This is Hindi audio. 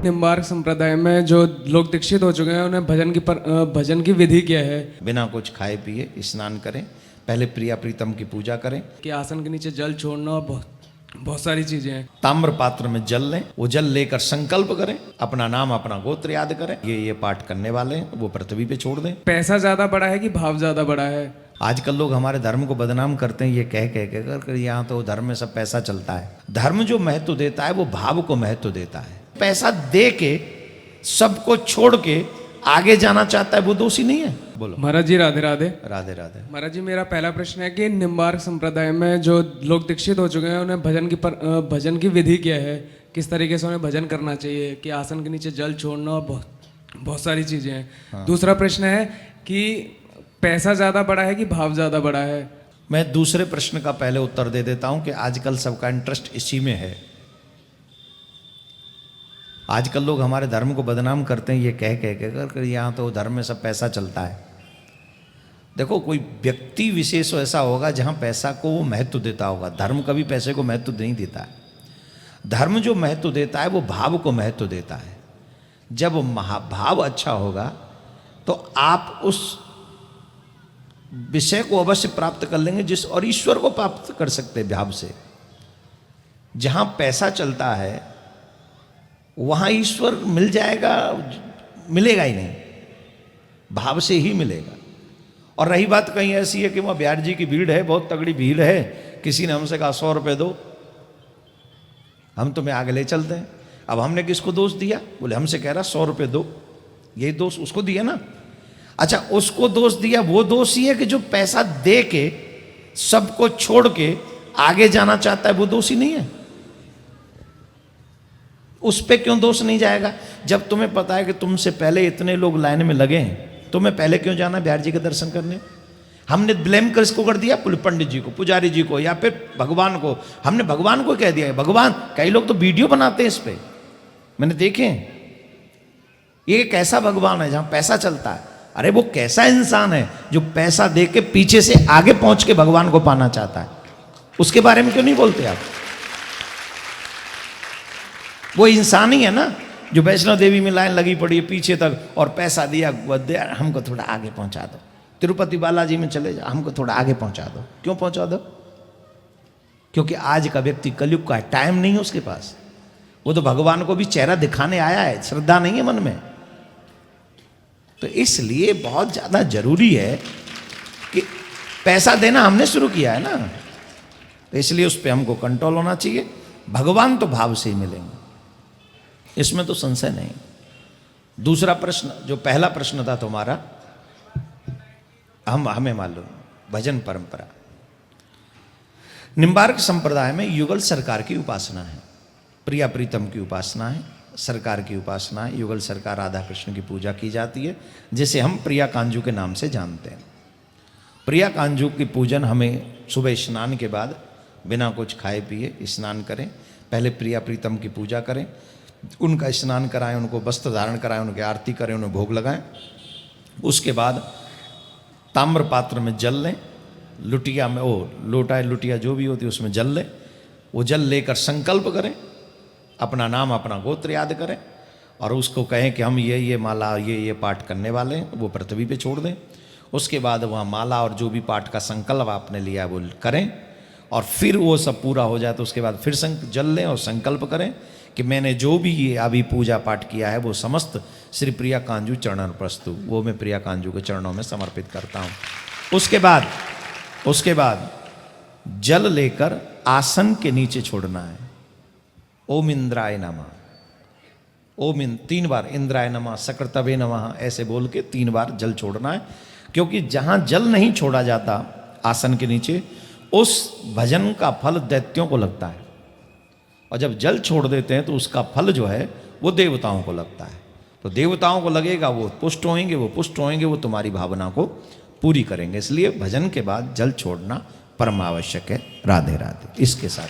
निम्बार्क संप्रदाय में जो लोग दीक्षित हो चुके हैं उन्हें भजन की विधि क्या है? बिना कुछ खाए पिए स्नान करें, पहले प्रिया प्रीतम की पूजा करें। कि आसन के नीचे जल छोड़ना और बहुत सारी चीजें हैं। ताम्र पात्र में जल लें, वो जल लेकर संकल्प करें, अपना नाम अपना गोत्र याद करें, ये पाठ करने वाले हैं वो पृथ्वी पे छोड़ दें। पैसा ज्यादा बड़ा है कि भाव ज्यादा बड़ा है? आजकल लोग हमारे धर्म को बदनाम करते हैं ये कह कर यहाँ तो धर्म में सब पैसा चलता है। धर्म जो महत्व देता है वो भाव को महत्व देता है। पैसा दे के सबको छोड़ के आगे जाना चाहता है वो दोषी नहीं है। बोलो महाराज जी। राधे राधे। राधे राधे। महाराज जी, मेरा पहला प्रश्न है कि निम्बार्क संप्रदाय में जो लोग दीक्षित हो चुके हैं उन्हें भजन की विधि क्या है? किस तरीके से उन्हें भजन करना चाहिए? कि आसन के नीचे जल छोड़ना और बहुत सारी चीजें हैं। हाँ। दूसरा प्रश्न है कि पैसा ज्यादा बड़ा है कि भाव ज्यादा बड़ा है? मैं दूसरे प्रश्न का पहले उत्तर दे देता हूं कि आजकल सबका इंटरेस्ट इसी में है। आजकल लोग हमारे धर्म को बदनाम करते हैं ये कह कर यहाँ तो धर्म में सब पैसा चलता है। देखो, कोई व्यक्ति विशेष ऐसा होगा जहाँ पैसा को वो महत्व देता होगा। धर्म कभी पैसे को महत्व नहीं देता है। धर्म जो महत्व देता है वो भाव को महत्व देता है। जब भाव अच्छा होगा तो आप उस विषय को अवश्य प्राप्त कर लेंगे जिस और ईश्वर को प्राप्त कर सकते हैं भाव से। जहाँ पैसा चलता है वहाँ ईश्वर मिल जाएगा, मिलेगा ही नहीं, भाव से ही मिलेगा। और रही बात कहीं ऐसी है कि वहाँ बिहार जी की भीड़ है, बहुत तगड़ी भीड़ है, किसी ने हमसे कहा 100 रुपये दो, हम तुम्हें आगे ले चलते हैं। अब हमने किसको दोष दिया? बोले हमसे कह रहा 100 रुपये दो, यही दोष उसको दिया ना। अच्छा, उसको दोष दिया, वो दोष ही है कि जो पैसा दे के सबको छोड़ के आगे जाना चाहता है वो दोषी नहीं है। उस पे क्यों दोष नहीं जाएगा? जब तुम्हें पता है कि तुमसे पहले इतने लोग लाइन में लगे हैं, तुम्हें पहले क्यों जाना बिहार जी के दर्शन करने? हमने ब्लेम किसको कर दिया? पंडित जी को, पुजारी जी को, या फिर भगवान को। हमने भगवान को कह दिया है भगवान। कई लोग तो वीडियो बनाते हैं इस पे, मैंने देखे। ये कैसा भगवान है जहां पैसा चलता है? अरे वो कैसा इंसान है जो पैसा दे के पीछे से आगे पहुंच के भगवान को पाना चाहता है? उसके बारे में क्यों नहीं बोलते आप? वो इंसान ही है ना जो वैष्णो देवी में लाइन लगी पड़ी है पीछे तक, और पैसा दिया, हमको थोड़ा आगे पहुंचा दो। तिरुपति बालाजी में चले जाओ, हमको थोड़ा आगे पहुंचा दो। क्यों पहुंचा दो? क्योंकि आज का व्यक्ति कलयुग का है, टाइम नहीं है उसके पास। वो तो भगवान को भी चेहरा दिखाने आया है, श्रद्धा नहीं है मन में। तो इसलिए बहुत ज्यादा जरूरी है कि पैसा देना हमने शुरू किया है ना, तो इसलिए उस पर हमको कंट्रोल होना चाहिए। भगवान तो भाव से ही मिलेंगे, इसमें तो संशय नहीं। दूसरा प्रश्न, जो पहला प्रश्न था तुम्हारा, हमें मालूम भजन परंपरा। निम्बार्क संप्रदाय में युगल सरकार की उपासना है, प्रिया प्रीतम की उपासना है, सरकार की उपासना है। युगल सरकार राधा कृष्ण की पूजा की जाती है, जिसे हम प्रिया कांजू के नाम से जानते हैं। प्रिया कांजू की पूजन हमें सुबह स्नान के बाद बिना कुछ खाए पिए स्नान करें, पहले प्रिया प्रीतम की पूजा करें, उनका स्नान कराएं, उनको वस्त्र धारण कराएं, उनकी आरती करें, उन्हें भोग लगाएं। उसके बाद ताम्र पात्र में जल लें, लुटिया में, लोटा लुटिया जो भी होती है उसमें जल लें। वो जल लेकर संकल्प करें, अपना नाम अपना गोत्र याद करें, और उसको कहें कि हम ये माला ये पाठ करने वाले हैं, वो पृथ्वी पे छोड़ दें। उसके बाद वहाँ माला और जो भी पाठ का संकल्प आपने लिया है वो करें, और फिर वो सब पूरा हो जाए तो उसके बाद फिर जल लें और संकल्प करें कि मैंने जो भी ये अभी पूजा पाठ किया है वो समस्त श्री प्रिया कांजू चरणन प्रस्तु, वो मैं प्रिया कांजू के चरणों में समर्पित करता हूँ। उसके बाद जल लेकर आसन के नीचे छोड़ना है। ओम इंद्राय नमः, ओम 3 बार इंद्राय नमः, सकृतवे नमः, ऐसे बोल के 3 बार जल छोड़ना है। क्योंकि जहाँ जल नहीं छोड़ा जाता आसन के नीचे, उस भजन का फल दैत्यों को लगता है, और जब जल छोड़ देते हैं तो उसका फल जो है वो देवताओं को लगता है। तो देवताओं को लगेगा, वो पुष्ट होंगे, वो तुम्हारी भावना को पूरी करेंगे। इसलिए भजन के बाद जल छोड़ना परम आवश्यक है। राधे राधे। इसके साथ